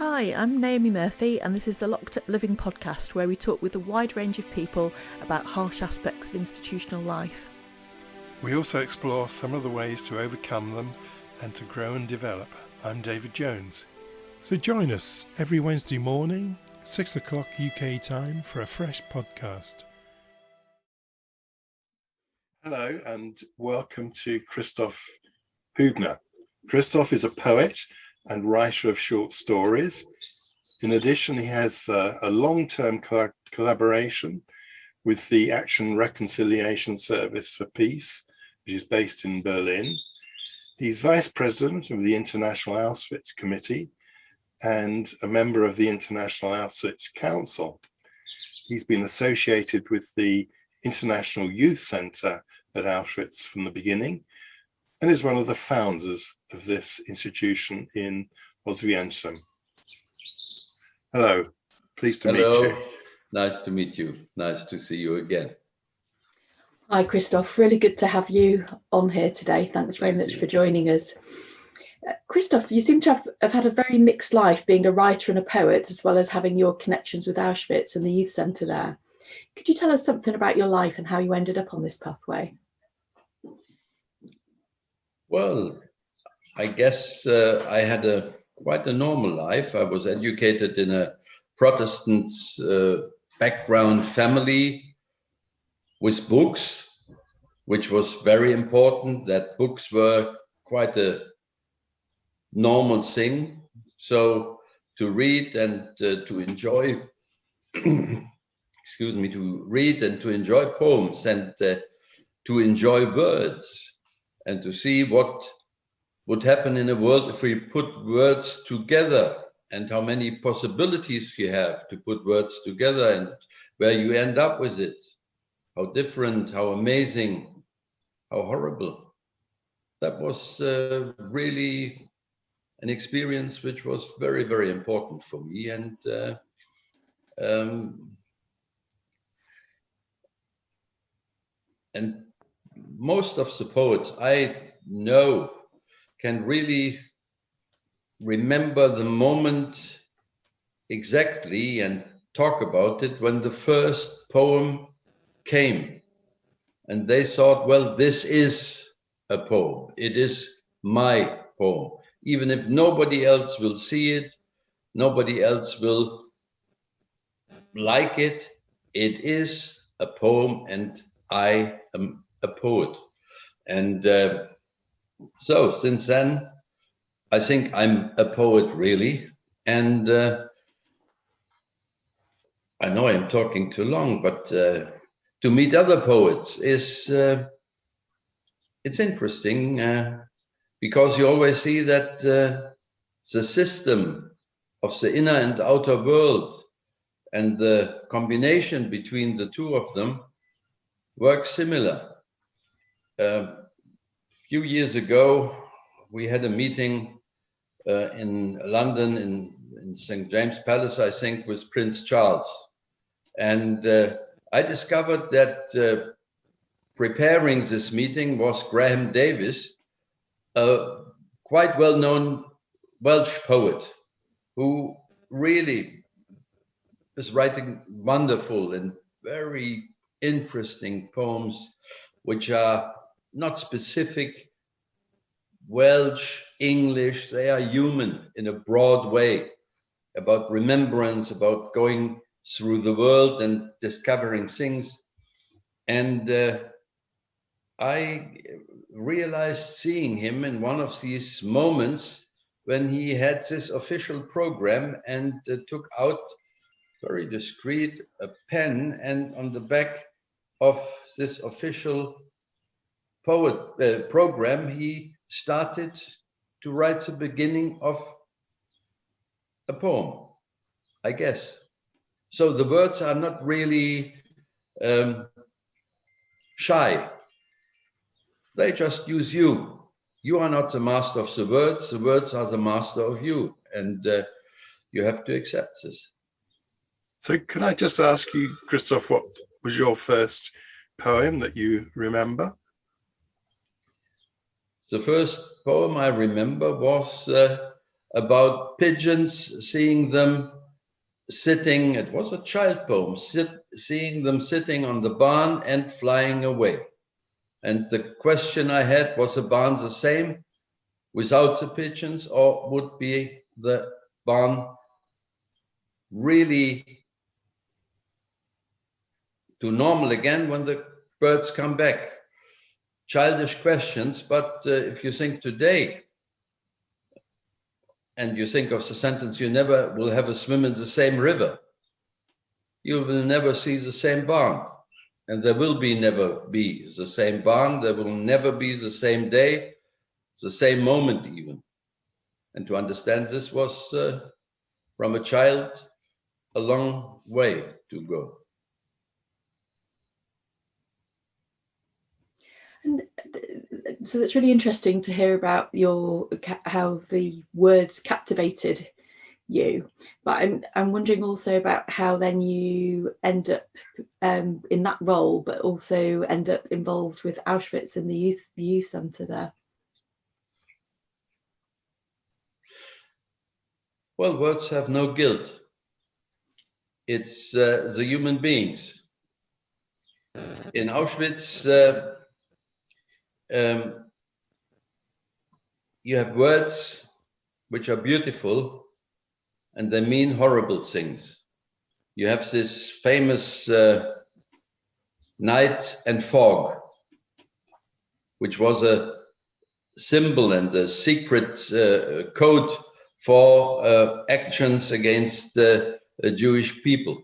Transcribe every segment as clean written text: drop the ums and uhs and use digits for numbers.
Hi, I'm Naomi Murphy, and this is the Locked Up Living podcast, where we talk with a wide range of people about harsh aspects of institutional life. We also explore some of the ways to overcome them and to grow and develop. I'm David Jones. So join us every Wednesday morning, 6 o'clock UK time, for a fresh podcast. Hello and welcome to Christoph Heubner. Christoph is a poet and writer of short stories. In addition, he has a long-term collaboration with the Action Reconciliation Service for Peace, which is based in Berlin. He's vice president of the International Auschwitz Committee and a member of the International Auschwitz Council. He's been associated with the International Youth Center at Auschwitz from the beginning, and is one of the founders of this institution in Oswiecim. Hello, pleased to meet you. Nice to meet you. Nice to see you again. Hi, Christoph. Really good to have you on here today. Thanks very much for joining us. Christoph, you seem to have had a very mixed life, being a writer and a poet, as well as having your connections with Auschwitz and the youth centre there. Could you tell us something about your life and how you ended up on this pathway? Well, I guess I had quite a normal life. I was educated in a Protestant background family with books, which was very important, that books were quite a normal thing. So to read and to enjoy, to read and to enjoy poems and to enjoy words and to see what would happen in a world if we put words together, and how many possibilities you have to put words together and where you end up with it. How different, how amazing, how horrible. That was really an experience which was very, very important for me. And most of the poets I know can really remember the moment exactly and talk about it when the first poem came. And they thought, well, this is a poem. It is my poem. Even if nobody else will see it, nobody else will like it, it is a poem and I am a poet. And so since then, I think I'm a poet, really. And I know I'm talking too long, but to meet other poets is it's interesting because you always see that the system of the inner and outer world and the combination between the two of them works similar. A few years ago, we had a meeting in London in St. James Palace, I think, with Prince Charles. And I discovered that preparing this meeting was Graham Davies, a quite well-known Welsh poet who really is writing wonderful and very interesting poems, which are not specific Welsh, English, they are human in a broad way, about remembrance, about going through the world and discovering things. And I realized seeing him in one of these moments when he had this official program and took out very discreet a pen, and on the back of this official program, he started to write the beginning of a poem, I guess. So the words are not really shy. They just use you. You are not the master of the words are the master of you. And you have to accept this. So can I just ask you, Christoph, what was your first poem that you remember? The first poem I remember was about pigeons, seeing them sitting, it was a child poem, seeing them sitting on the barn and flying away. And the question I had, was the barn the same without the pigeons, or would be the barn really to normal again when the birds come back? Childish questions, but if you think today, and you think of the sentence, you never will have a swim in the same river, you will never see the same barn. And there will never be the same barn. There will never be the same day, the same moment even. And to understand this was, from a child, a long way to go. And so it's really interesting to hear about how the words captivated you, but I'm wondering also about how then you end up in that role, but also end up involved with Auschwitz and the youth centre there. Well, words have no guilt. It's the human beings. In Auschwitz, you have words which are beautiful and they mean horrible things. You have this famous night and fog, which was a symbol and a secret code for actions against the Jewish people.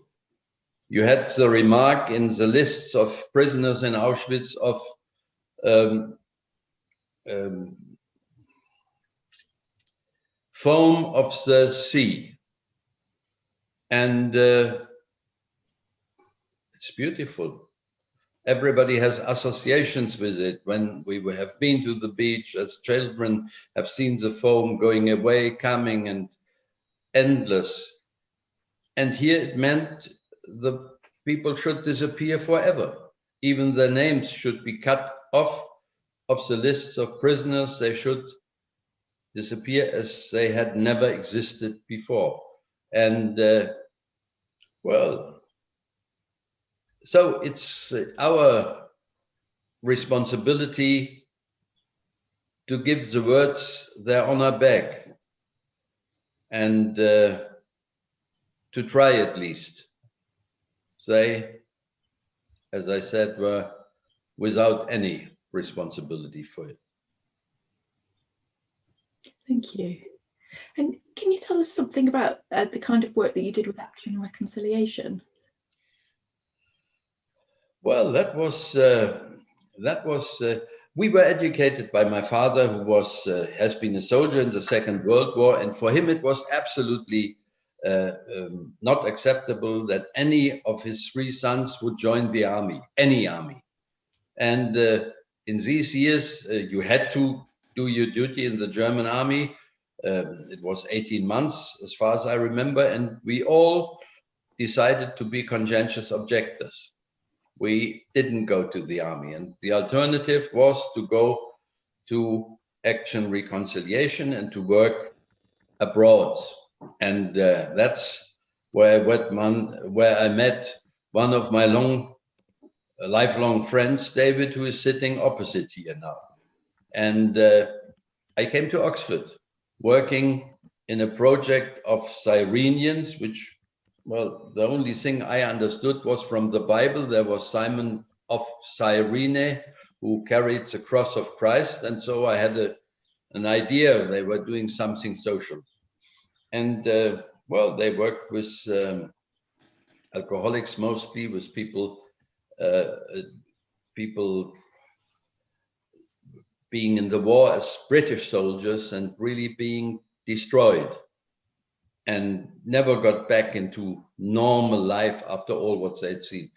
You had the remark in the lists of prisoners in Auschwitz of foam of the sea. And it's beautiful. Everybody has associations with it. When we have been to the beach as children, have seen the foam going away, coming, and endless. And here it meant the people should disappear forever. Even their names should be cut off of the lists of prisoners. They should disappear as they had never existed before. And well, so it's our responsibility to give the words their honor back, and to try at least. They, as I said, were without any responsibility for it. Thank you. And can you tell us something about the kind of work that you did with Action and Reconciliation? Well, we were educated by my father, who has been a soldier in the Second World War, and for him it was absolutely not acceptable that any of his three sons would join the army, any army. And in these years, you had to do your duty in the German army. It was 18 months, as far as I remember, and we all decided to be conscientious objectors. We didn't go to the army, and the alternative was to go to Action Reconciliation and to work abroad. And that's where I met one of my lifelong friends, David, who is sitting opposite here now. And I came to Oxford, working in a project of Cyrenians, which, well, the only thing I understood was from the Bible. There was Simon of Cyrene who carried the cross of Christ. And so I had an idea they were doing something social. And well, they worked with alcoholics, mostly with people being in the war as British soldiers and really being destroyed, and never got back into normal life after all what they'd seen.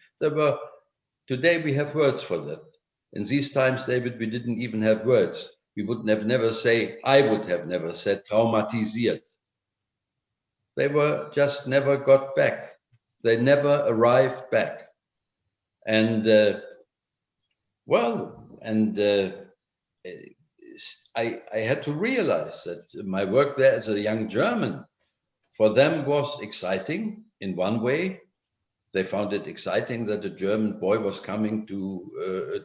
Today we have words for that. In these times, David, we didn't even have words. We would have never say, I would have never said traumatisiert. They were just never got back. They never arrived back. And I had to realize that my work there as a young German, for them was exciting in one way. They found it exciting that a German boy was coming to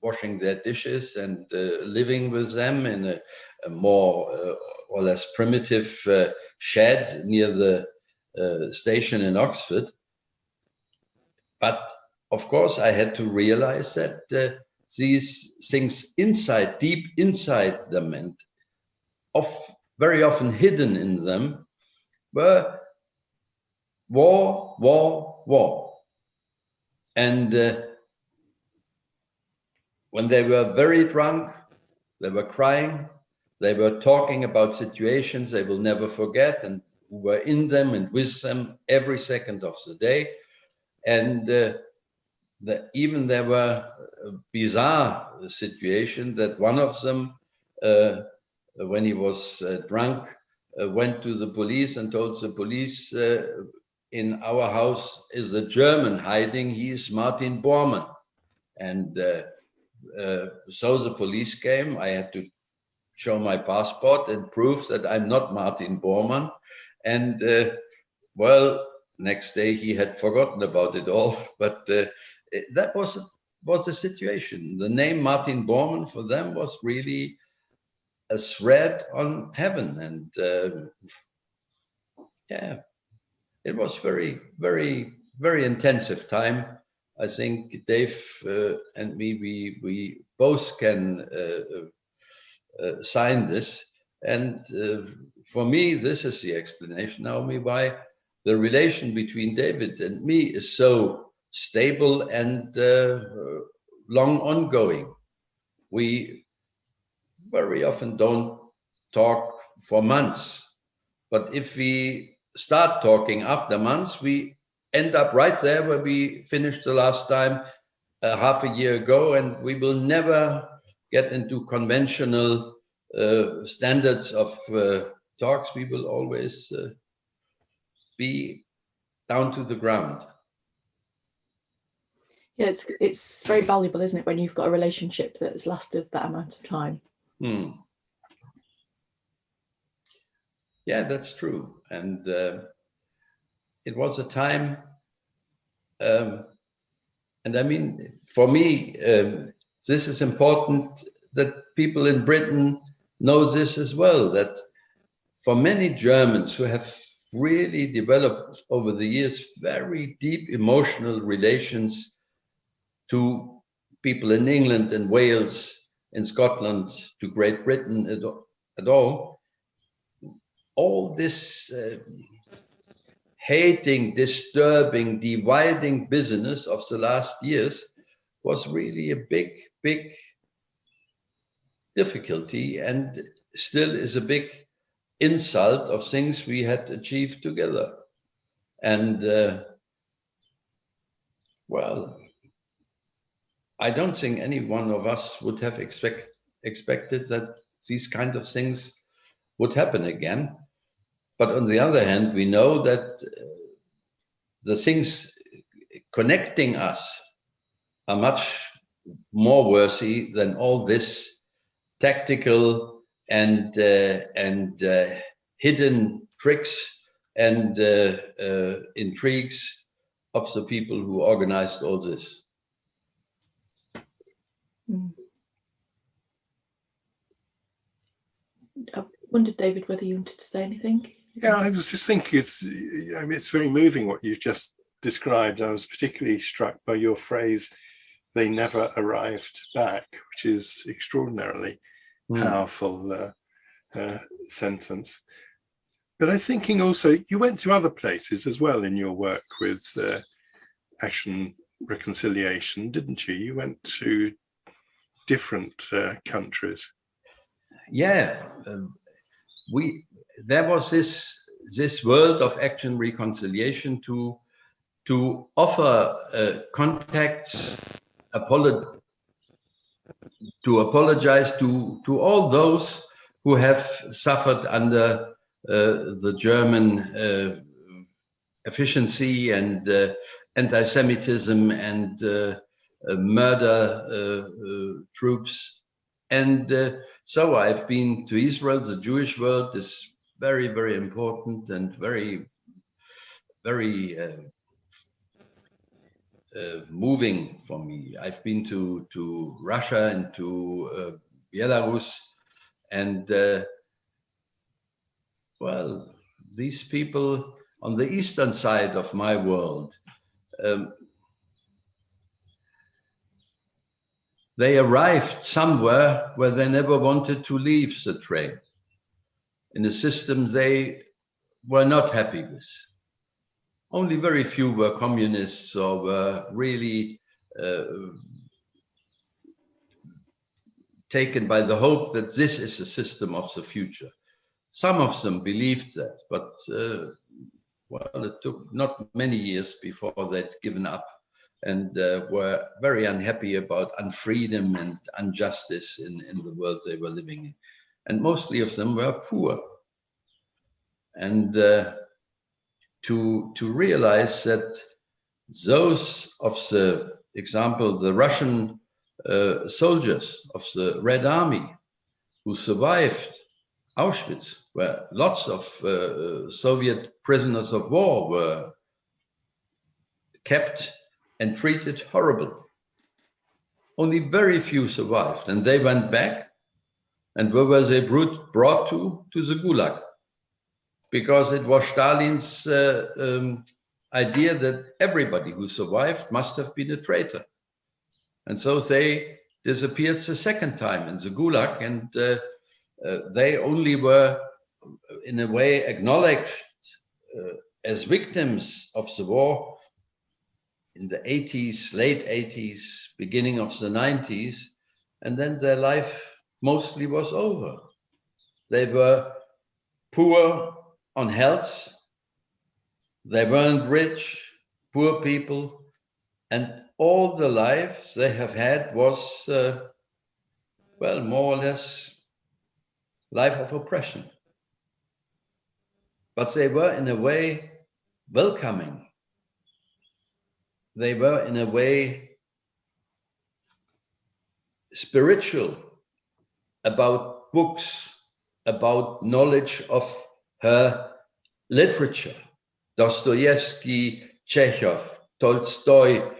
washing their dishes and living with them in a more or less primitive shed near the station in Oxford. But of course, I had to realize that these things inside, deep inside them, and very often hidden in them, were war, war, war. And when they were very drunk, they were crying, they were talking about situations they will never forget and who were in them and with them every second of the day. And even there were a bizarre situation that one of them, when he was drunk, went to the police and told the police, in our house is a German hiding, he is Martin Bormann. And so the police came. I had to show my passport and prove that I'm not Martin Bormann. And well, next day he had forgotten about it all. But that was the situation. The name Martin Bormann for them was really a thread on heaven. And yeah, it was very, very, very intensive time. I think Dave and me, we both can sign this. And for me, this is the explanation, Naomi, why the relation between David and me is so stable and long ongoing. We very often don't talk for months, but if we start talking after months, we end up right there where we finished the last time half a year ago, and we will never get into conventional standards of talks. We will always be down to the ground. Yeah, it's very valuable, isn't it, when you've got a relationship that has lasted that amount of time? Yeah, that's true. And it was a time, and I mean, for me, this is important that people in Britain know this as well, that for many Germans who have really developed over the years very deep emotional relations to people in England and Wales, in Scotland, to Great Britain at all this hating, disturbing, dividing business of the last years was really a big, big difficulty, and still is a big insult of things we had achieved together. And well, I don't think any one of us would have expected that these kind of things would happen again. But on the other hand, we know that the things connecting us are much more worthy than all this tactical and hidden tricks and intrigues of the people who organized all this. I wondered, David, whether you wanted to say anything. Yeah, I was just thinking, it's very moving what you've just described. I was particularly struck by your phrase, "they never arrived back," which is extraordinarily powerful sentence. But I'm thinking also, you went to other places as well in your work with Action Reconciliation, didn't you? You went to different countries. Yeah, there was this world of Action Reconciliation to offer contacts, to apologize to all those who have suffered under the German efficiency and anti-Semitism and murder troops. And So I've been to Israel. The Jewish world is very, very important and very, very moving for me. I've been to Russia and to Belarus, and well, these people on the eastern side of my world, they arrived somewhere where they never wanted to leave the train, in a system they were not happy with. Only very few were communists or were really taken by the hope that this is a system of the future. Some of them believed that, but well, it took not many years before they'd given up and were very unhappy about unfreedom and injustice in the world they were living in. And mostly of them were poor. And to realize that those of the example, the Russian soldiers of the Red Army who survived Auschwitz, where lots of Soviet prisoners of war were kept and treated horribly. Only very few survived, and they went back. And where were they brought to? To the Gulag, because it was Stalin's idea that everybody who survived must have been a traitor. And so they disappeared the second time in the Gulag, and they only were, in a way, acknowledged as victims of the war in the 80s, late 80s, beginning of the 90s, and then their life mostly was over. They were poor on health, they weren't rich, poor people, and all the lives they have had was, well, more or less life of oppression. But they were in a way welcoming. They were in a way spiritual, about books, about knowledge of her literature. Dostoevsky, Chekhov, Tolstoy,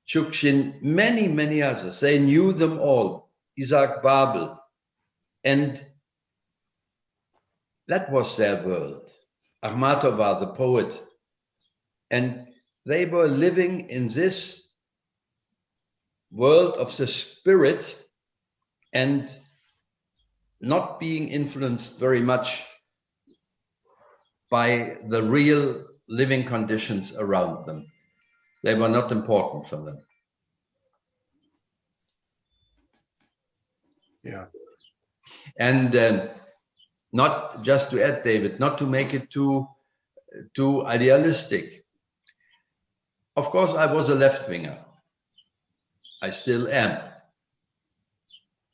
Chukshin, many, many others. They knew them all. Isaac Babel. And that was their world. Akhmatova, the poet. And they were living in this world of the spirit and not being influenced very much by the real living conditions around them. They were not important for them. Yeah. And not just to add, David, not to make it too idealistic. Of course, I was a left-winger. I still am.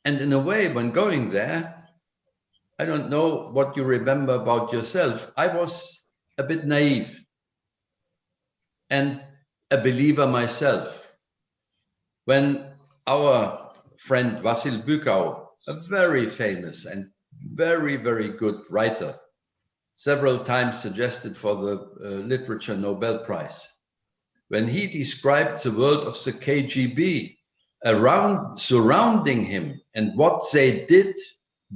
And in a way, when going there, I don't know what you remember about yourself. I was a bit naive and a believer myself. When our friend Vasil Bukau, a very famous and very, very good writer, several times suggested for the Literature Nobel Prize, when he described the world of the KGB surrounding him and what they did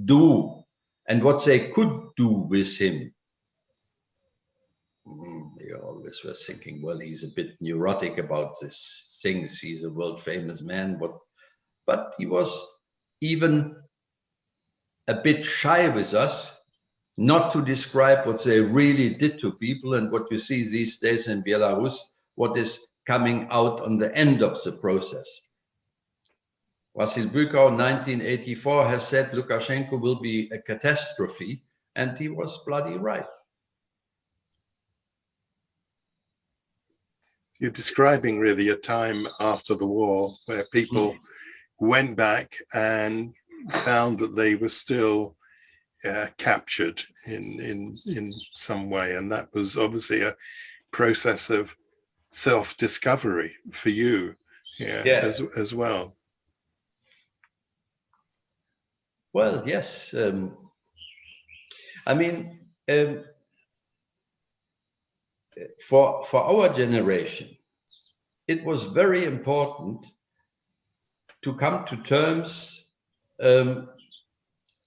do and what they could do with him, you always were thinking, well, he's a bit neurotic about these things. He's a world famous man, but he was even a bit shy with us, not to describe what they really did to people and what you see these days in Belarus, what is coming out on the end of the process. Vasil Bukau, 1984, has said Lukashenko will be a catastrophe, and he was bloody right. You're describing really a time after the war where people went back and found that they were still captured in some way, and that was obviously a process of self-discovery for you, as well. Yeah, Yeah. Well, yes. I mean, for our generation, it was very important to come to terms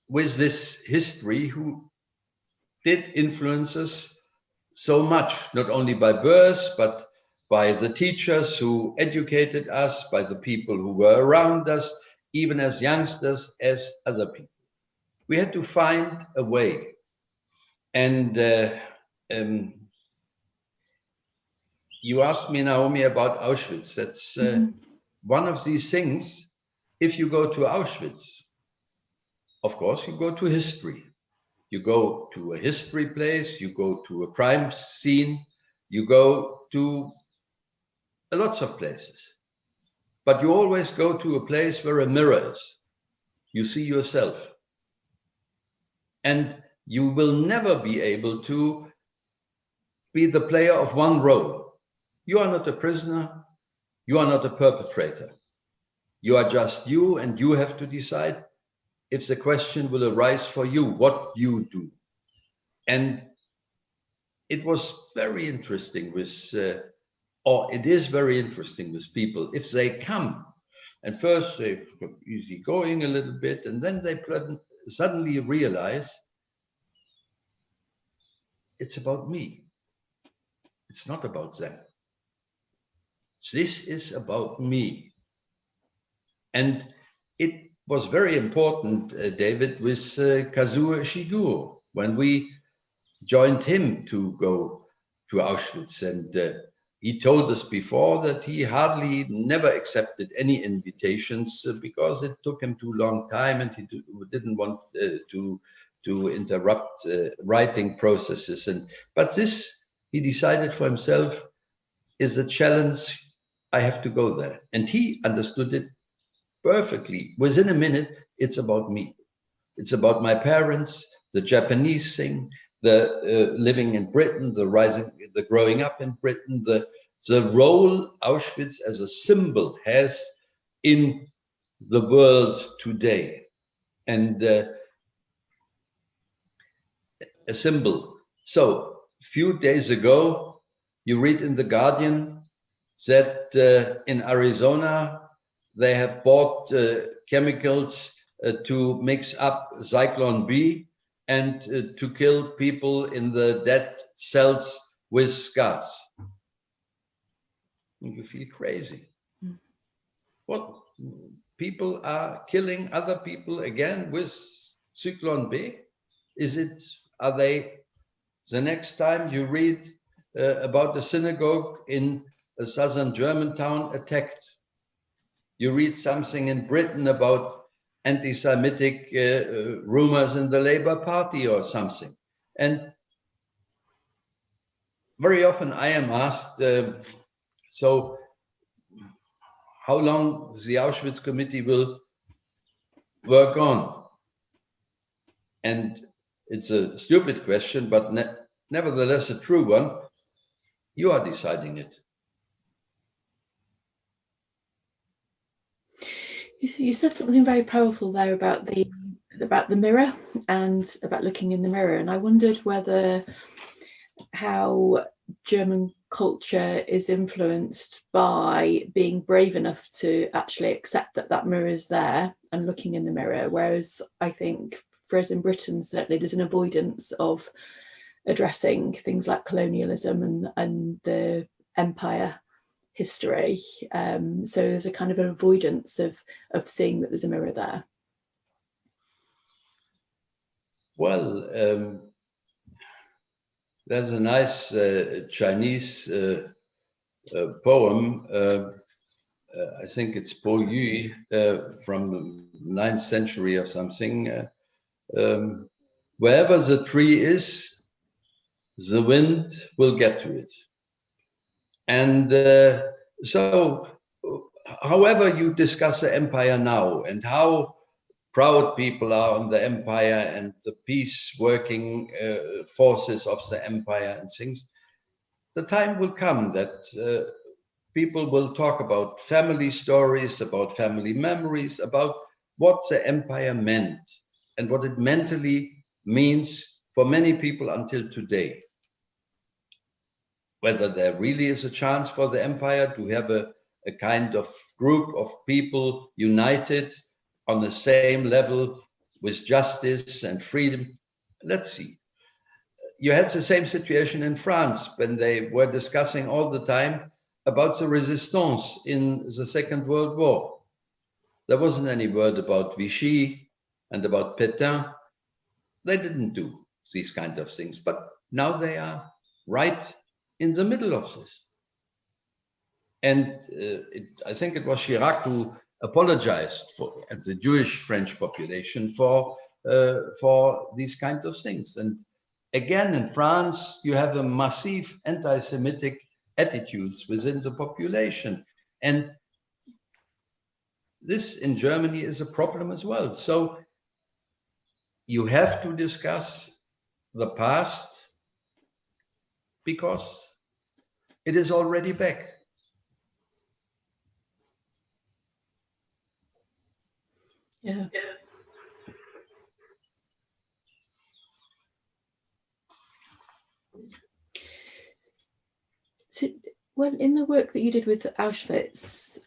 with this history who did influence us so much, not only by birth, but by the teachers who educated us, by the people who were around us, even as youngsters, as other people. We had to find a way. And you asked me, Naomi, about Auschwitz. That's one of these things. If you go to Auschwitz, of course, you go to history. You go to a history place, you go to a crime scene, you go to lots of places. But you always go to a place where a mirror is. You see yourself. And you will never be able to be the player of one role. You are not a prisoner. You are not a perpetrator. You are just you, and you have to decide if the question will arise for you, what you do. And it was very interesting with, or it is very interesting with people, if they come and first they easy going a little bit, and then they suddenly realize it's about me. It's not about them. This is about me. And it was very important, David, with Kazuo Ishiguro, when we joined him to go to Auschwitz. And he told us before that he hardly never accepted any invitations because it took him too long time, and he didn't want to interrupt writing processes. But this, he decided for himself, is a challenge. I have to go there. And he understood it perfectly. Within a minute, it's about me. It's about my parents, the Japanese thing, the living in Britain, the growing up in Britain, the role Auschwitz as a symbol has in the world today. And a symbol. So a few days ago, you read in The Guardian that in Arizona, they have bought chemicals to mix up Zyklon B and to kill people in the dead cells with gas. You feel crazy. What? People are killing other people again with Zyklon B? Are they, the next time you read about the synagogue in a southern German town attacked, you read something in Britain about anti-Semitic rumors in the Labour Party or something. And very often I am asked, so how long the Auschwitz Committee will work on? And it's a stupid question, but nevertheless a true one. You are deciding it. You said something very powerful there about the mirror and about looking in the mirror, and I wondered how German culture is influenced by being brave enough to actually accept that mirror is there and looking in the mirror, whereas I think for us in Britain, certainly there's an avoidance of addressing things like colonialism and the empire history. So there's a kind of an avoidance of seeing that there's a mirror there. Well, there's a nice Chinese poem, I think it's Po Yu from the 9th century or something. Wherever the tree is, the wind will get to it. And so, however you discuss the empire now and how proud people are on the empire and the peace working forces of the empire and things, the time will come that people will talk about family stories, about family memories, about what the empire meant. and what it mentally means for many people until today. Whether there really is a chance for the empire to have a kind of group of people united on the same level with justice and freedom. Let's see. You had the same situation in France when they were discussing all the time about the resistance in the Second World War. There wasn't any word about Vichy and about Pétain. They didn't do these kind of things, but now they are right in the middle of this. And I think it was Chirac who apologized for the Jewish French population for these kinds of things. And again, in France, you have a massive anti-Semitic attitudes within the population. And this in Germany is a problem as well. So you have to discuss the past because it is already back. Yeah. So, well, in the work that you did with Auschwitz,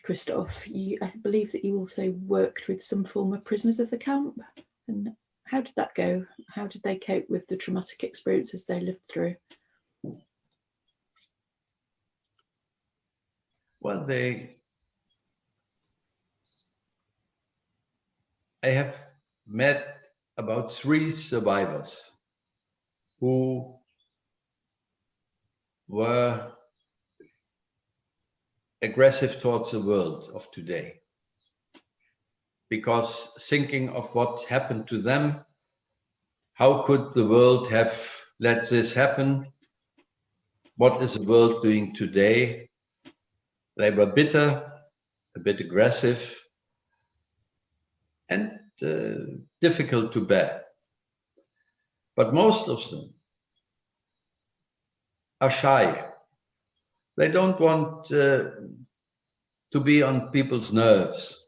Christoph, I believe that you also worked with some former prisoners of the camp. And how did that go? How did they cope with the traumatic experiences they lived through? Well, I have met about 3 survivors who were aggressive towards the world of today, because thinking of what happened to them, how could the world have let this happen? What is the world doing today? They were bitter, a bit aggressive, and difficult to bear. But most of them are shy. They don't want to be on people's nerves.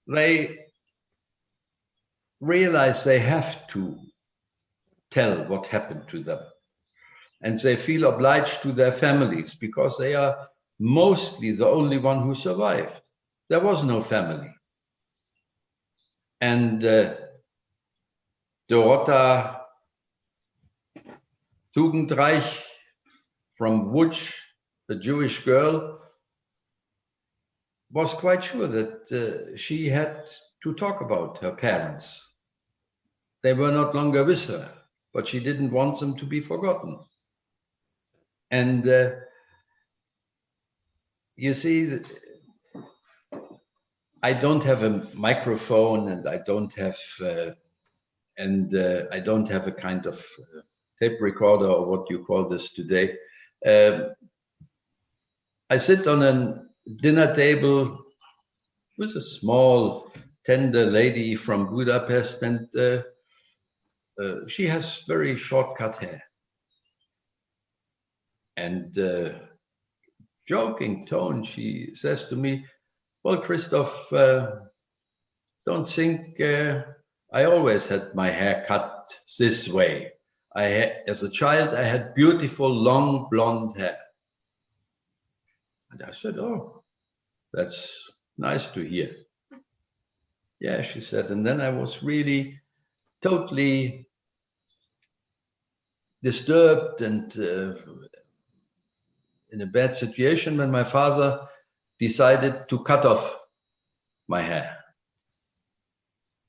They realize they have to tell what happened to them. And they feel obliged to their families because they are mostly the only one who survived. There was no family. And Dorota Tugendreich from Łódź, the Jewish girl, was quite sure that she had to talk about her parents. They were not longer with her, but she didn't want them to be forgotten. And you see, I don't have a microphone, and I don't have a kind of tape recorder, or what you call this today. I sit on a dinner table with a small, tender lady from Budapest, and she has very short-cut hair. And joking tone, she says to me, "Well, Christoph, don't think I always had my hair cut this way. As a child, I had beautiful, long, blonde hair." And I said, "Oh, that's nice to hear." "Yeah," she said. And then I was really totally disturbed and in a bad situation when my father decided to cut off my hair.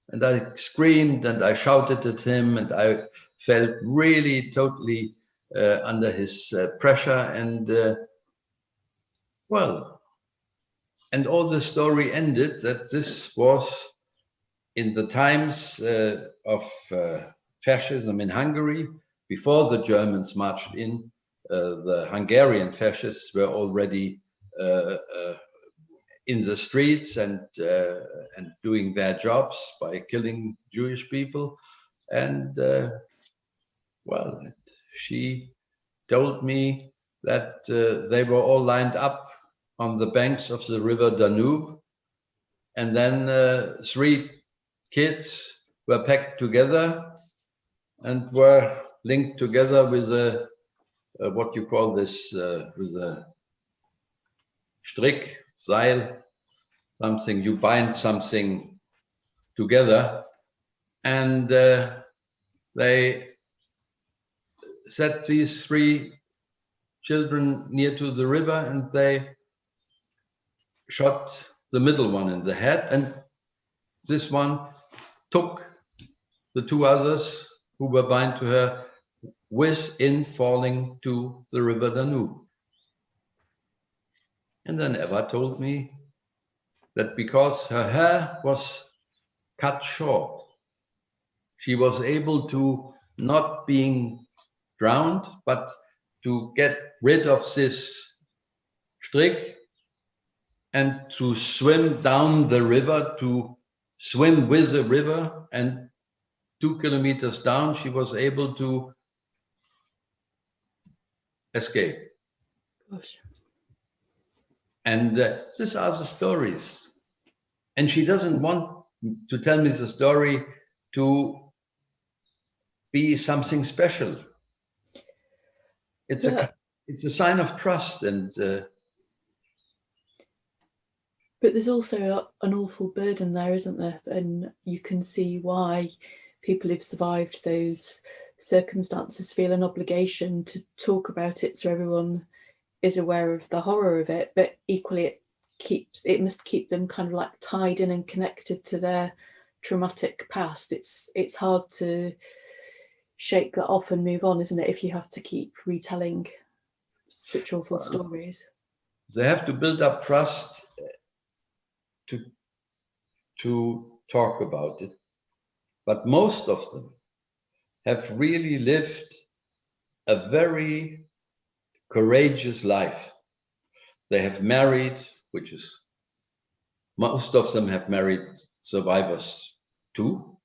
And I screamed and I shouted at him, and I felt really totally under his pressure. And and all the story ended that this was in the times of fascism in Hungary. Before the Germans marched in, the Hungarian fascists were already in the streets and doing their jobs by killing Jewish people. And she told me that they were all lined up on the banks of the river Danube, and then 3 kids were packed together and were linked together with a what you call this, with a strick, Seil, something, you bind something together. And they set these 3 children near to the river, and they shot the middle one in the head. And this one took the 2 others who were bound to her within falling to the river Danube. And then Eva told me that because her hair was cut short, she was able to not being drowned, but to get rid of this strick and to swim down the river, to swim with the river. And 2 kilometers down, she was able to escape. Gosh. And these are the stories. And she doesn't want to tell me the story to be something special. It's a sign of trust. And but there's also an awful burden there, isn't there? And you can see why people who've survived those circumstances feel an obligation to talk about it so everyone is aware of the horror of it. But equally, it must keep them kind of like tied in and connected to their traumatic past. It's hard to shake that off and move on, isn't it, if you have to keep retelling such awful stories? They have to build up trust to talk about it. But most of them have really lived a very courageous life. They have married, which is, most of them have married survivors too.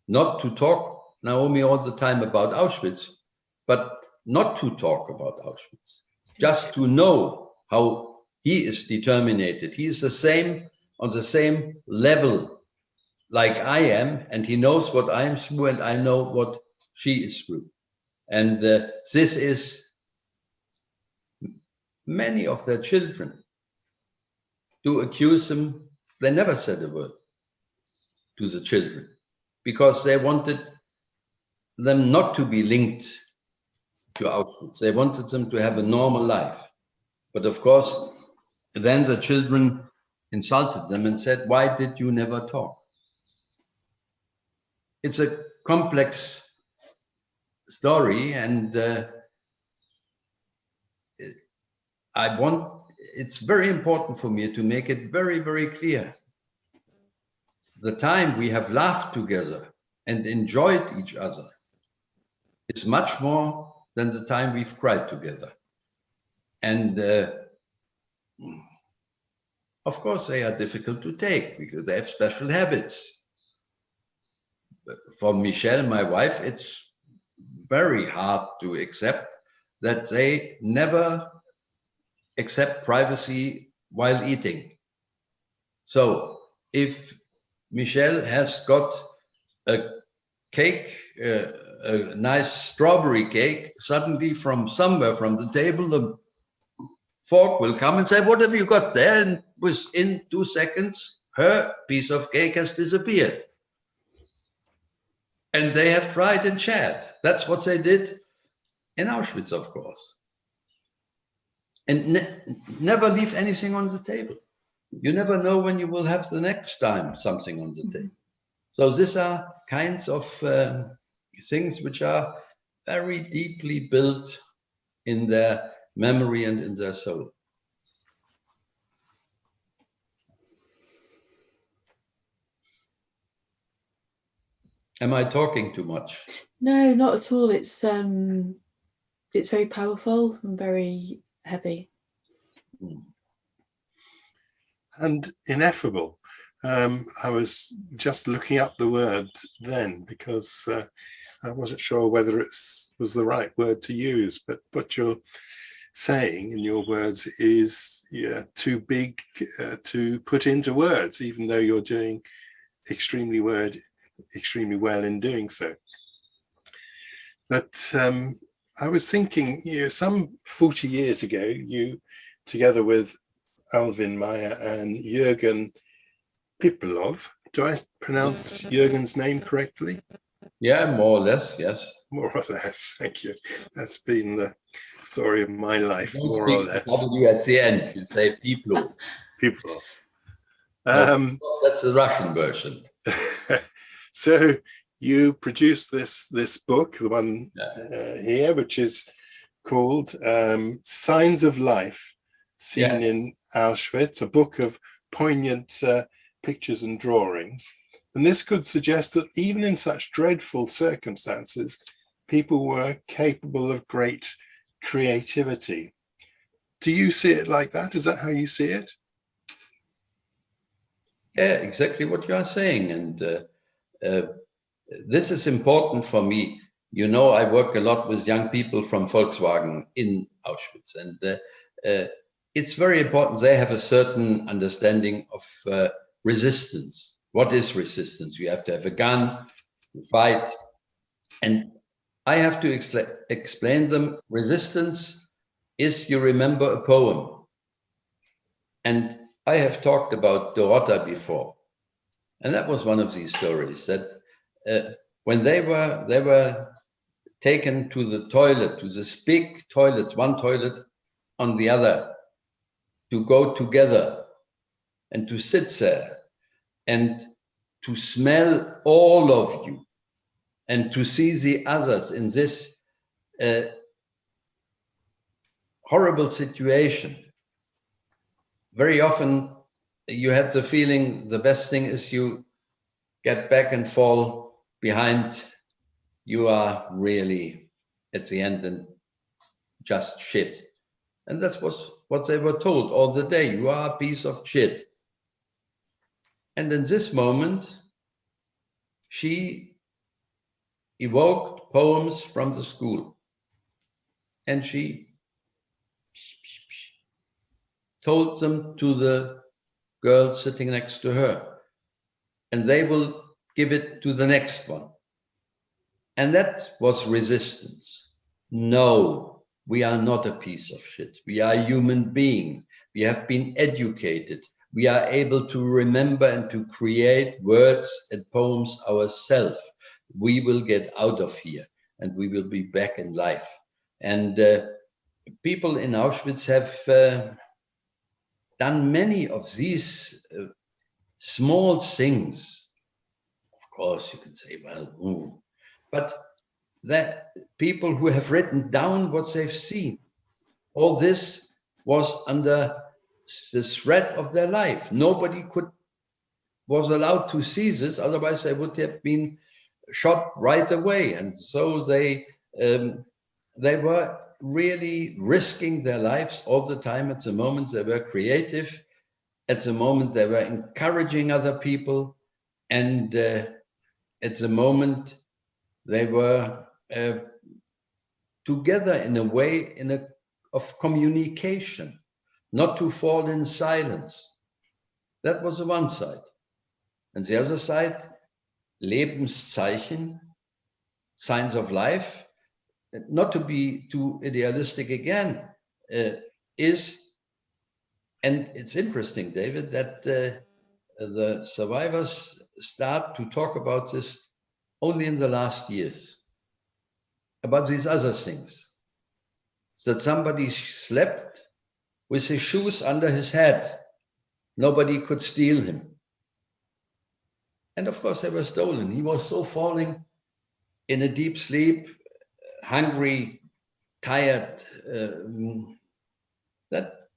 Not to talk, Naomi, all the time about Auschwitz, but not to talk about Auschwitz, just to know how he is determined. He is on the same level like I am, and he knows what I am through, and I know what she is through. And this is many of their children do accuse them. They never said a word to the children because they wanted them not to be linked to Auschwitz. They wanted them to have a normal life. But of course, then the children insulted them and said, "Why did you never talk?" It's a complex story, and it's very important for me to make it very, very clear. The time we have laughed together and enjoyed each other is much more than the time we've cried together. And of course, they are difficult to take because they have special habits. For Michelle, my wife, it's very hard to accept that they never accept privacy while eating. So if Michelle has got a cake, a nice strawberry cake, suddenly from somewhere from the table, the fork will come and say, "What have you got there?" And within 2 seconds, her piece of cake has disappeared. And they have tried and shared. That's what they did in Auschwitz, of course. And never leave anything on the table. You never know when you will have the next time something on the table. So these are kinds of things which are very deeply built in their memory and in their soul. Am I talking too much? No, not at all. It's very powerful and very heavy. And ineffable. I was just looking up the word then because I wasn't sure whether it was the right word to use, but what you're saying in your words is too big to put into words, even though you're doing extremely well in doing so. But I was thinking, some 40 years ago, you, together with Alvin Meyer and Jürgen Pipelov, do I pronounce Jürgen's name correctly? Yeah, more or less, yes. More or less, thank you. That's been the story of my life, more or less. W at the end, you say Piplo. Pipelov. That's the Russian version. So you produced this book, the one here, which is called Signs of Life Seen in Auschwitz, a book of poignant pictures and drawings. And this could suggest that even in such dreadful circumstances, people were capable of great creativity. Do you see it like that? Is that how you see it? Yeah, exactly what you are saying. And this is important for me. You know, I work a lot with young people from Volkswagen in Auschwitz, and it's very important they have a certain understanding of resistance. What is resistance? You have to have a gun, you fight. And I have to explain them, resistance is, you remember, a poem. And I have talked about Dorota before. And that was one of these stories that when they were taken to the toilet, to this big toilets, one toilet on the other, to go together and to sit there and to smell all of you and to see the others in this horrible situation. Very often you had the feeling the best thing is you get back and fall behind. You are really at the end and just shit. And that's what they were told all the day. You are a piece of shit. And in this moment, she evoked poems from the school. And she told them to the girls sitting next to her. And they will give it to the next one. And that was resistance. No, we are not a piece of shit. We are a human being. We have been educated. We are able to remember and to create words and poems ourselves. We will get out of here and we will be back in life. And people in Auschwitz have done many of these small things. Of course, you can say, well, but that people who have written down what they've seen, all this was under the threat of their life. Nobody was allowed to see this, otherwise they would have been shot right away. And so they were really risking their lives all the time. At the moment they were creative, at the moment they were encouraging other people, and at the moment they were together in a way of communication, not to fall in silence. That was the one side. And the other side, Lebenszeichen, signs of life, not to be too idealistic again, is, and it's interesting, David, that the survivors start to talk about this only in the last years, about these other things, that somebody slept with his shoes under his head. Nobody could steal him. And of course they were stolen. He was so falling in a deep sleep, hungry, tired, that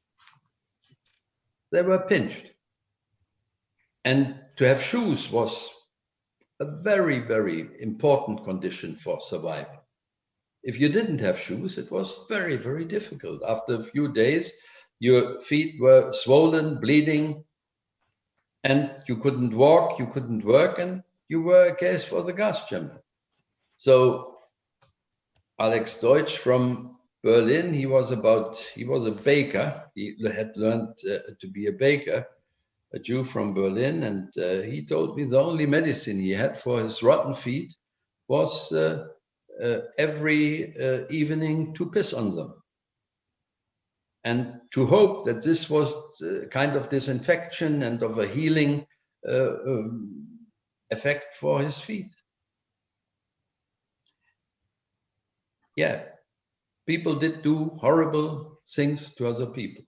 they were pinched. And to have shoes was a very, very important condition for survival. If you didn't have shoes, it was very, very difficult. After a few days, your feet were swollen, bleeding, and you couldn't walk, you couldn't work, and you were a case for the gas chamber. So Alex Deutsch from Berlin, he was a baker. He had learned to be a baker. a Jew from Berlin, and he told me the only medicine he had for his rotten feet was every evening to piss on them, and to hope that this was kind of disinfection and of a healing effect for his feet. Yeah, people did do horrible things to other people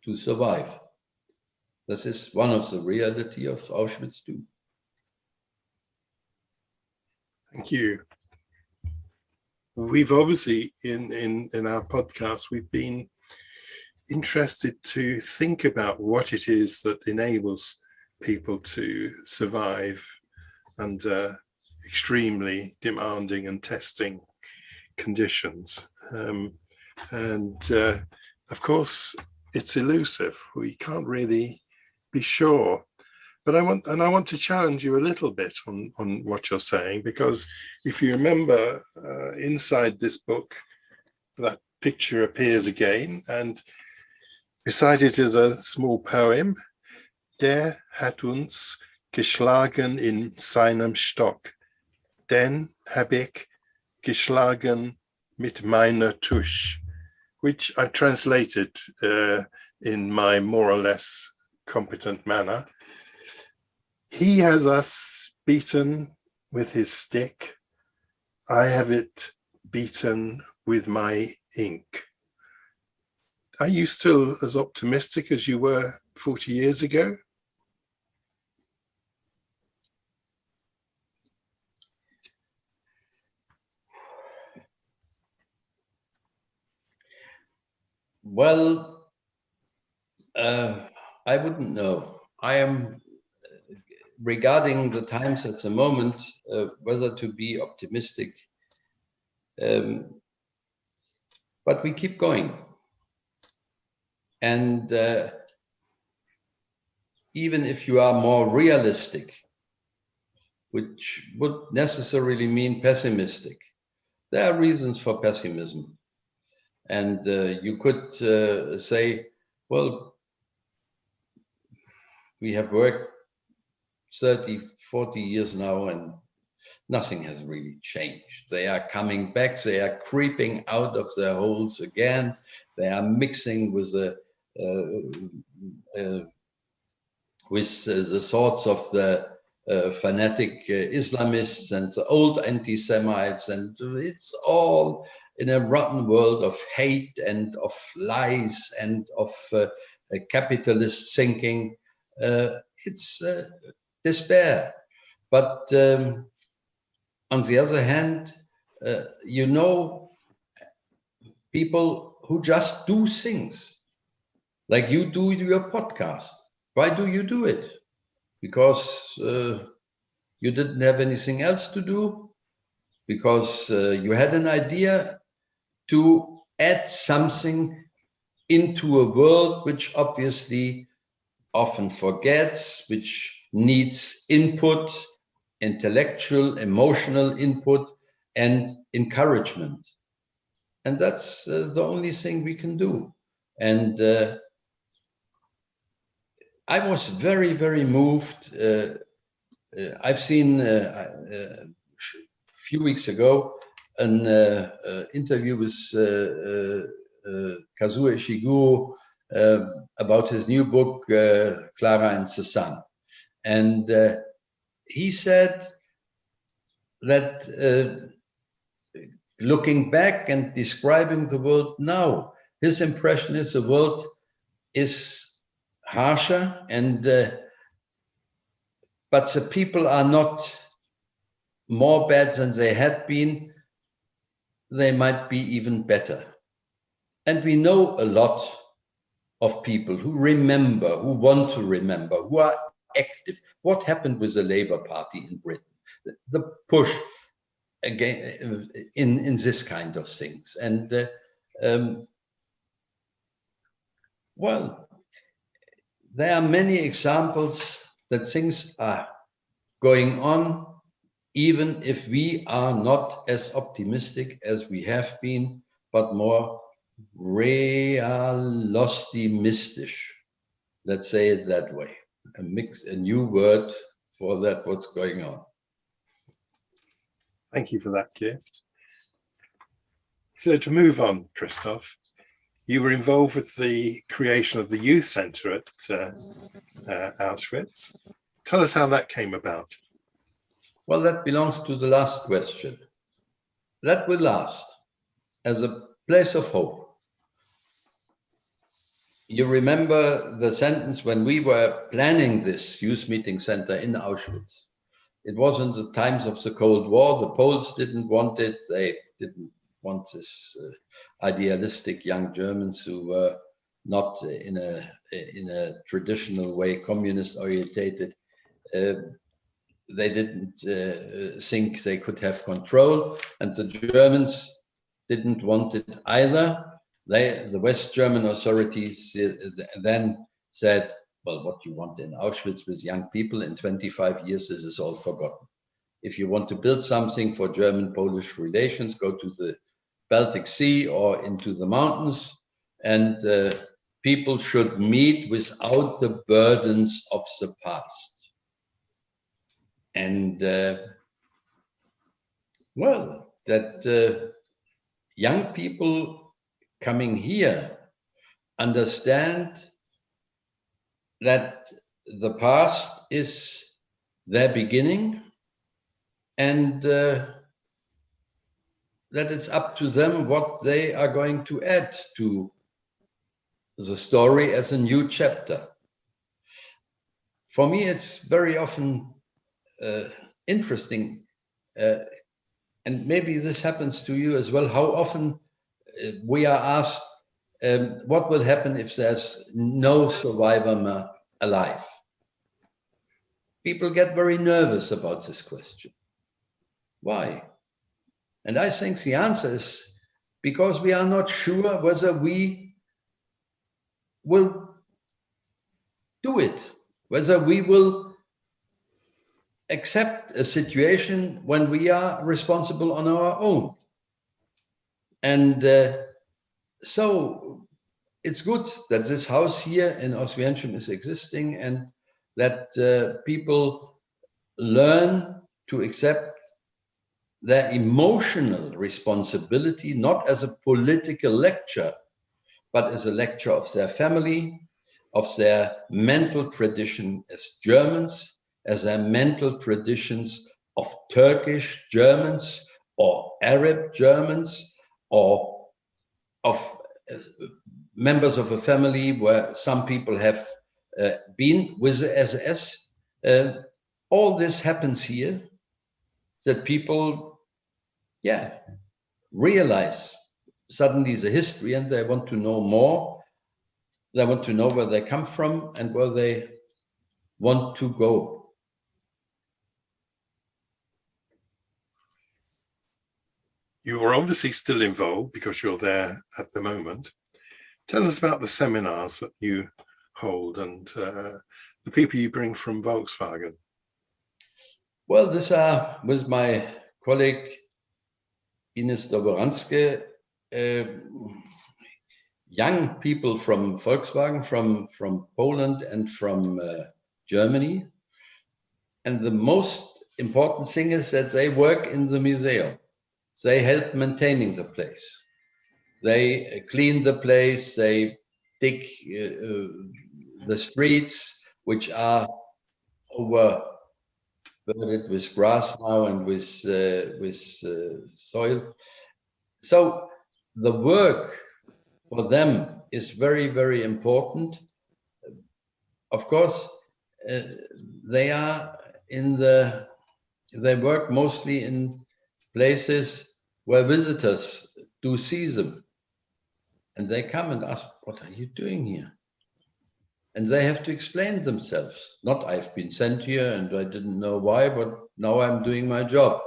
to survive. This is one of the reality of Auschwitz too. Thank you. We've obviously, in our podcast, we've been interested to think about what it is that enables people to survive under extremely demanding and testing conditions. Of course, it's elusive. We can't really be sure. But I want to challenge you a little bit on what you're saying, because if you remember, inside this book, that picture appears again, and beside it is a small poem. Der hat uns geschlagen in seinem Stock, den hab ich geschlagen mit meiner Tusch, which I translated in my more or less competent manner. He has us beaten with his stick. I have it beaten with my ink. Are you still as optimistic as you were 40 years ago? Well, I wouldn't know. I am regarding the times at the moment, whether to be optimistic, but we keep going. And even if you are more realistic, which would necessarily mean pessimistic, there are reasons for pessimism. And you could say, well, we have worked 30, 40 years now, and nothing has really changed. They are coming back. They are creeping out of their holes again. They are mixing with the thoughts of the fanatic Islamists and the old anti-Semites, and it's all in a rotten world of hate and of lies and of capitalist thinking. It's despair. But on the other hand, you know, people who just do things, like you do your podcast. Why do you do it? Because you didn't have anything else to do? Because you had an idea to add something into a world which obviously often forgets, which needs input, intellectual, emotional input, and encouragement. And that's the only thing we can do. And I was very, very moved. I've seen a few weeks ago an interview with Kazuo Ishiguro about his new book, Clara and the Sun. And he said that looking back and describing the world now, his impression is the world is harsher, and but the people are not more bad than they had been. They might be even better. And we know a lot of people who remember, who want to remember, who are active. What happened with the Labour Party in Britain? The push again in this kind of things. And well, there are many examples that things are going on, even if we are not as optimistic as we have been, but more realistisch. Let's say it that way. A new word for that, what's going on. Thank you for that gift. So to move on, Christoph, you were involved with the creation of the youth centre at Auschwitz. Tell us how that came about. Well, that belongs to the last question. That will last as a place of hope. You remember the sentence when we were planning this youth meeting center in Auschwitz. It was in the times of the Cold War. The Poles didn't want it. They didn't want this idealistic young Germans who were not in a traditional way communist orientated. They didn't think they could have control, and the Germans didn't want it either. The West German authorities then said, well, what you want in Auschwitz with young people in 25 years, this is all forgotten. If you want to build something for German-Polish relations, go to the Baltic Sea or into the mountains, and people should meet without the burdens of the past. And well, that young people coming here understand that the past is their beginning, and that it's up to them what they are going to add to the story as a new chapter. For me, it's very often interesting, and maybe this happens to you as well, how often we are asked, what will happen if there's no survivor alive? People get very nervous about this question. Why? And I think the answer is because we are not sure whether we will do it, whether we will accept a situation when we are responsible on our own. And so it's good that this house here in Oswiecim is existing, and that people learn to accept their emotional responsibility, not as a political lecture, but as a lecture of their family, of their mental tradition as Germans, as their mental traditions of Turkish Germans or Arab Germans, or of members of a family where some people have been with the SS. All this happens here, that people, realize suddenly the history, and they want to know more. They want to know where they come from and where they want to go. You are obviously still involved because you're there at the moment. Tell us about the seminars that you hold and the people you bring from Volkswagen. Well, these are with my colleague Ines Doboranske, young people from Volkswagen, from Poland and from Germany. And the most important thing is that they work in the museum. They help maintaining the place. They clean the place, they dig the streets, which are overburdened with grass now and with soil. So the work for them is very, very important. Of course, they work mostly in places where visitors do see them. And they come and ask, what are you doing here? And they have to explain themselves. Not, I've been sent here and I didn't know why, but now I'm doing my job.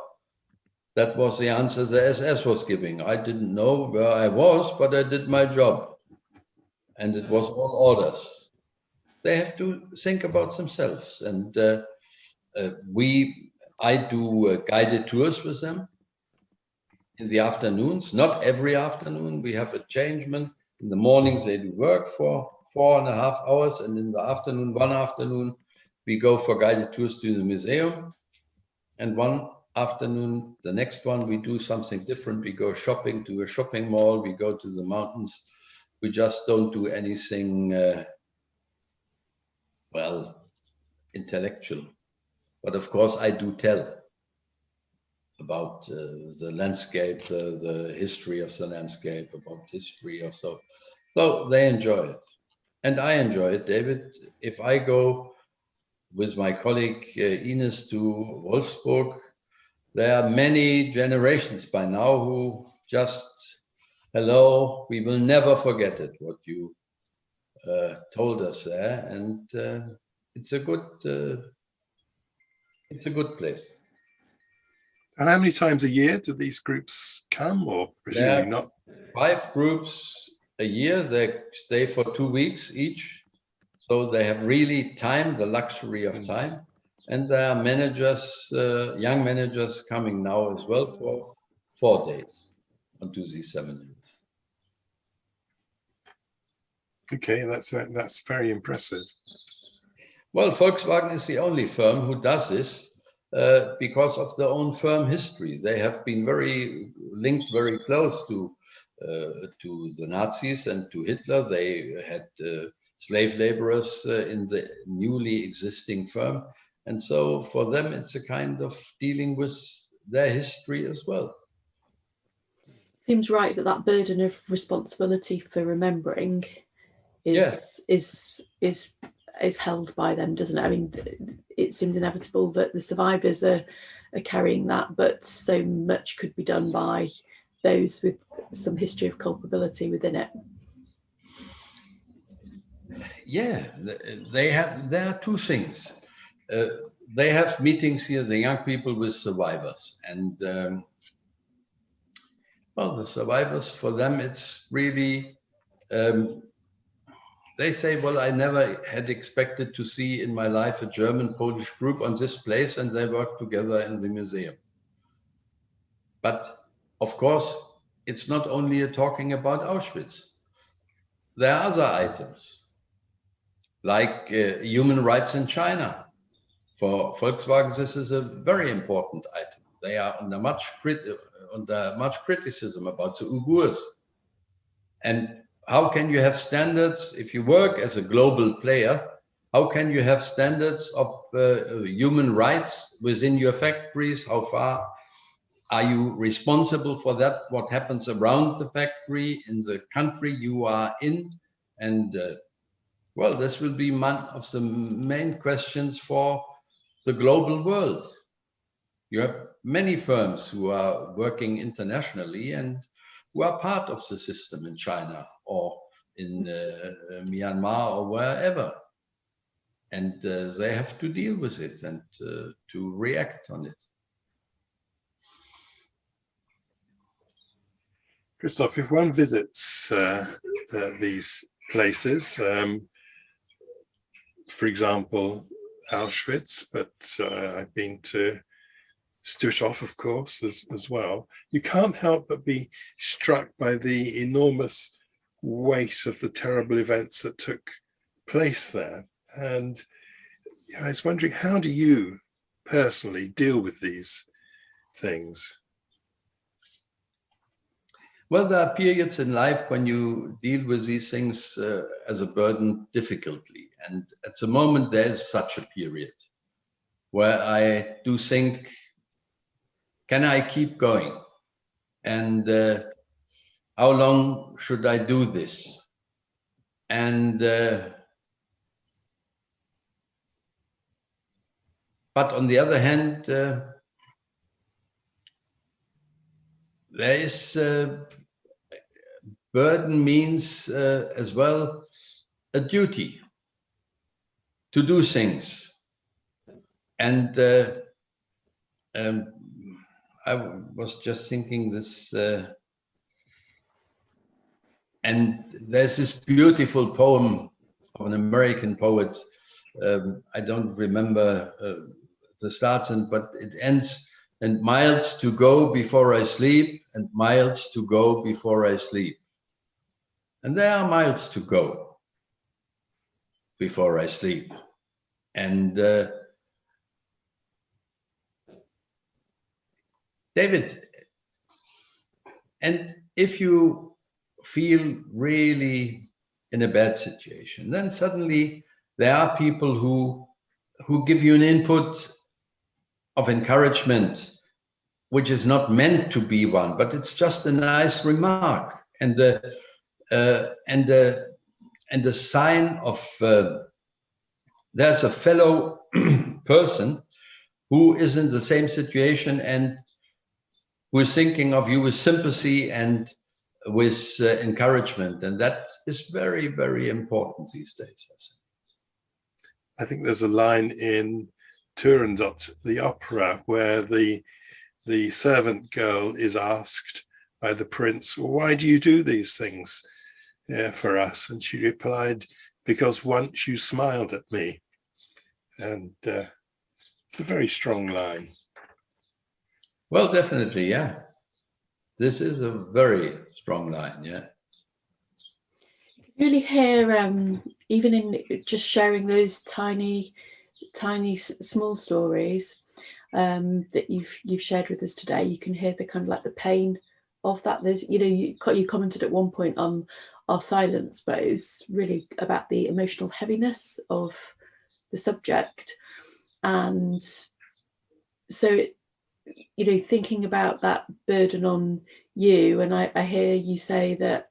That was the answer the SS was giving. I didn't know where I was, but I did my job. And it was all orders. They have to think about themselves. And I do guided tours with them in the afternoons, not every afternoon. We have a changement. In the mornings, they do work for 4.5 hours, and in the afternoon, one afternoon, we go for guided tours to the museum, and one afternoon, the next one, we do something different. We go shopping to a shopping mall, we go to the mountains. We just don't do anything, well, intellectual. But of course, I do tell about the landscape, the history of the landscape, about history or so. So they enjoy it. And I enjoy it, David. If I go with my colleague Ines to Wolfsburg, there are many generations by now who just, hello, we will never forget it, what you told us there. And it's a good place. And how many times a year do these groups come, or presumably not? 5 groups a year. They stay for 2 weeks each. So they have really time, the luxury of time. And there are managers, young managers coming now as well for 4 days onto these seminars. Okay, that's very impressive. Well, Volkswagen is the only firm who does this because of their own firm history. They have been linked very close to the Nazis and to Hitler. They had slave laborers in the newly existing firm. And so for them, it's a kind of dealing with their history as well. Seems right that burden of responsibility for remembering is held by them, doesn't it? I mean, it seems inevitable that the survivors are carrying that, but so much could be done by those with some history of culpability within it. Yeah, there are 2 things. They have meetings here, the young people with survivors, and well, the survivors, for them, it's really, they say, well, I never had expected to see in my life a German-Polish group on this place, and they work together in the museum. But of course, it's not only talking about Auschwitz. There are other items, like human rights in China. For Volkswagen, this is a very important item. They are under much criticism about the Uyghurs. And how can you have standards if you work as a global player? How can you have standards of human rights within your factories? How far are you responsible for that? What happens around the factory in the country you are in? And well, this will be one of the main questions for the global world. You have many firms who are working internationally and who are part of the system in China or in Myanmar or wherever. And they have to deal with it and to react on it. Christoph, if one visits these places, for example, Auschwitz, but I've been to Stutthof, of course, as well, you can't help but be struck by the enormous weight of the terrible events that took place there. And I was wondering, how do you personally deal with these things? Well, there are periods in life when you deal with these things as a burden difficultly. And at the moment, there is such a period where I do think, can I keep going? And how long should I do this? And but on the other hand, there is burden means as well a duty to do things. And I was just thinking this, and there's this beautiful poem of an American poet. I don't remember the start, but it ends, and miles to go before I sleep, and miles to go before I sleep. And there are miles to go. before I sleep. And David, and if you feel really in a bad situation, then suddenly there are people who give you an input of encouragement, which is not meant to be one, but it's just a nice remark and the sign of there's a fellow person who is in the same situation and who is thinking of you with sympathy and with encouragement, and that is very, very important these days. I think there's a line in Turandot, the opera, where the servant girl is asked by the prince, well, why do you do these things for us? And she replied, because once you smiled at me. And it's a very strong line. Well, definitely, yeah. This is a very strong line, yeah. You really hear, even in just sharing those tiny, small stories that you've shared with us today, you can hear the kind of like the pain of that. There's, you commented at one point on our silence, but it was really about the emotional heaviness of the subject. And so, thinking about that burden on you, and I hear you say that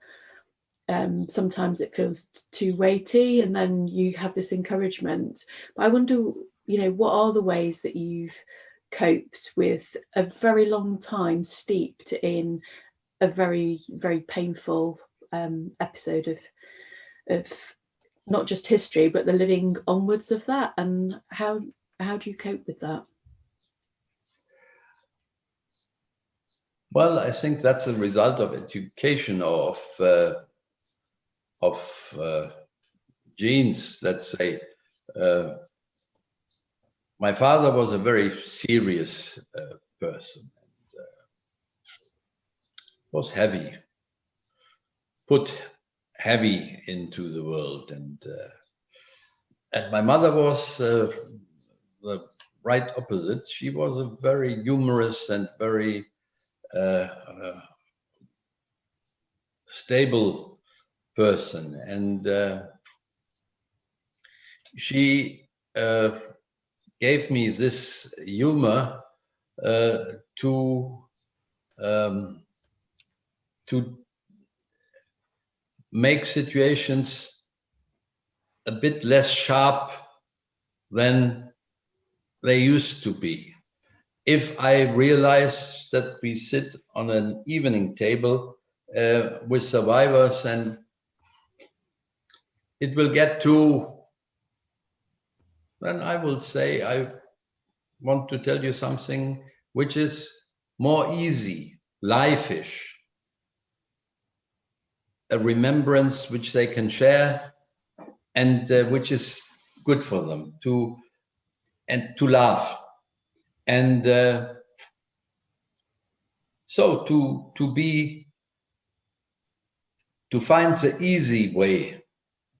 sometimes it feels too weighty, and then you have this encouragement. But I wonder, what are the ways that you've coped with a very long time steeped in a very, very painful episode of not just history, but the living onwards of that? And how do you cope with that? Well, I think that's a result of education or of genes, let's say. My father was a very serious person, and was heavy, put heavy into the world, and my mother was the right opposite. She was a very humorous and very stable person, and she gave me this humor to make situations a bit less sharp than they used to be. If I realize that we sit on an evening table with survivors and it will get to, then I will say, I want to tell you something which is more easy, life-ish, a remembrance which they can share and which is good for them to laugh. And so to find the easy way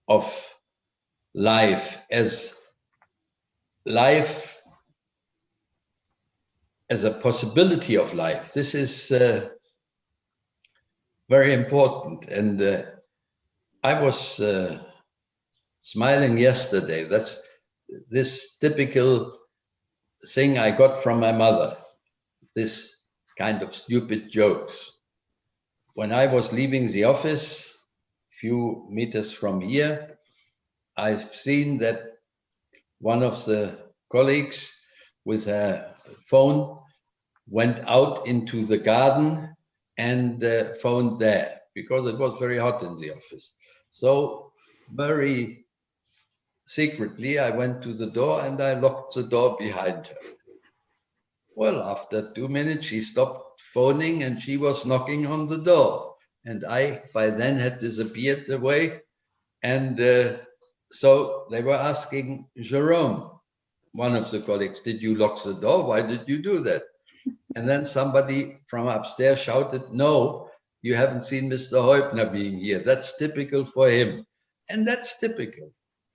of life as a possibility of life. This is very important. And I was smiling yesterday. That's this typical thing I got from my mother, this kind of stupid jokes. When I was leaving the office, a few meters from here, I've seen that one of the colleagues with her phone went out into the garden and phoned there because it was very hot in the office. So very secretly, I went to the door and I locked the door behind her. Well, after 2 minutes, she stopped phoning and she was knocking on the door. And I, by then, had disappeared away. And so they were asking Jerome, one of the colleagues, did you lock the door? Why did you do that? And then somebody from upstairs shouted, no, you haven't seen Mr. Heubner being here. That's typical for him. And that's typical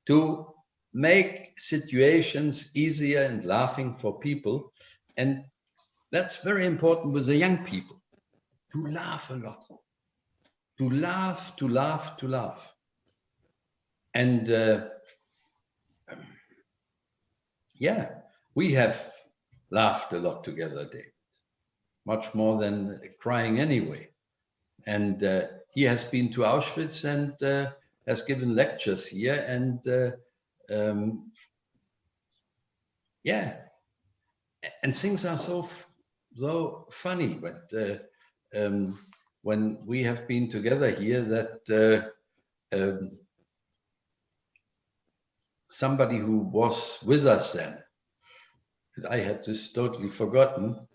to make situations easier and laughing for people. And that's very important with the young people, to laugh a lot, to laugh, to laugh, to laugh. And yeah, we have laughed a lot together, David, much more than crying anyway. And he has been to Auschwitz and has given lectures here. And yeah, and things are so funny. But when we have been together here, that somebody who was with us then, and I had this totally forgotten,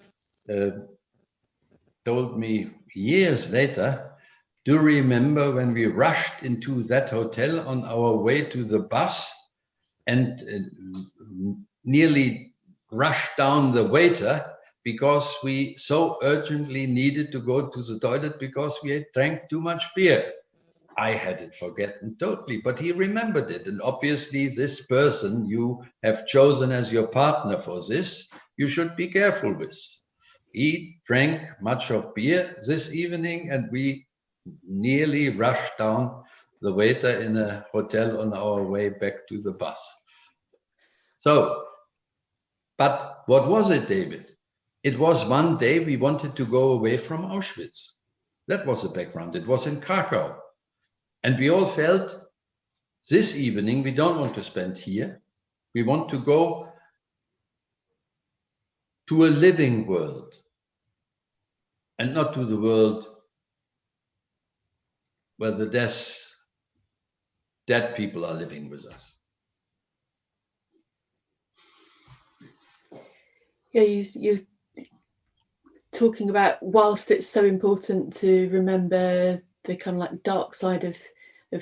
told me years later, do you remember when we rushed into that hotel on our way to the bus and nearly rushed down the waiter because we so urgently needed to go to the toilet because we had drank too much beer? I had it forgotten totally, but he remembered it. And obviously this person you have chosen as your partner for this, you should be careful with. He drank much of beer this evening and we nearly rushed down the waiter in a hotel on our way back to the bus. So, but what was it, David? It was one day we wanted to go away from Auschwitz. That was the background. It was in Krakow. And we all felt this evening we don't want to spend here. We want to go to a living world and not to the world where the dead people are living with us. Yeah, you're talking about, whilst it's so important to remember the kind of like dark side of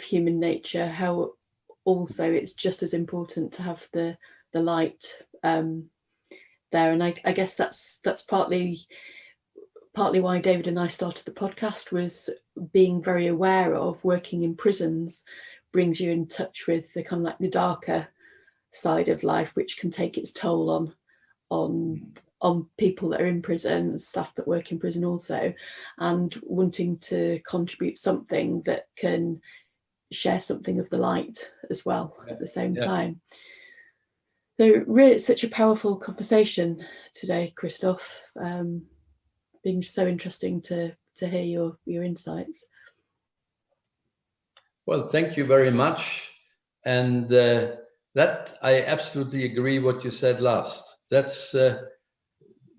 human nature, how also it's just as important to have the light there. And I guess that's partly why David and I started the podcast, was being very aware of working in prisons brings you in touch with the kind of like the darker side of life, which can take its toll on people that are in prison, staff that work in prison also, and wanting to contribute something that can share something of the light as well at the same time. So really, it's such a powerful conversation today, Christoph. Been so interesting to hear your insights. Well, thank you very much. And that I absolutely agree what you said last. That's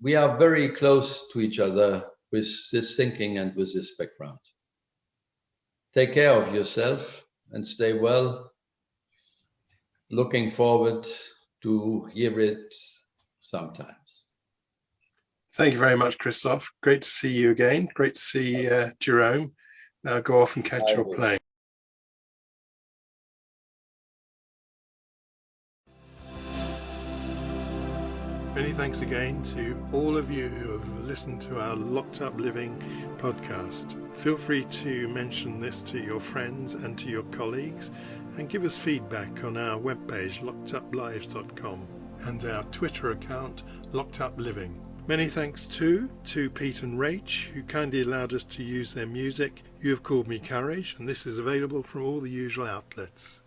we are very close to each other with this thinking and with this background. Take care of yourself and stay well. Looking forward to hear it sometimes. Thank you very much, Christoph. Great to see you again. Great to see Jerome. Now go off and catch your plane. Many thanks again to all of you who have listened to our Locked Up Living podcast. Feel free to mention this to your friends and to your colleagues, and give us feedback on our webpage lockeduplives.com and our Twitter account Locked Up Living. Many thanks to Pete and Rach, who kindly allowed us to use their music. You Have Called Me Courage, and this is available from all the usual outlets.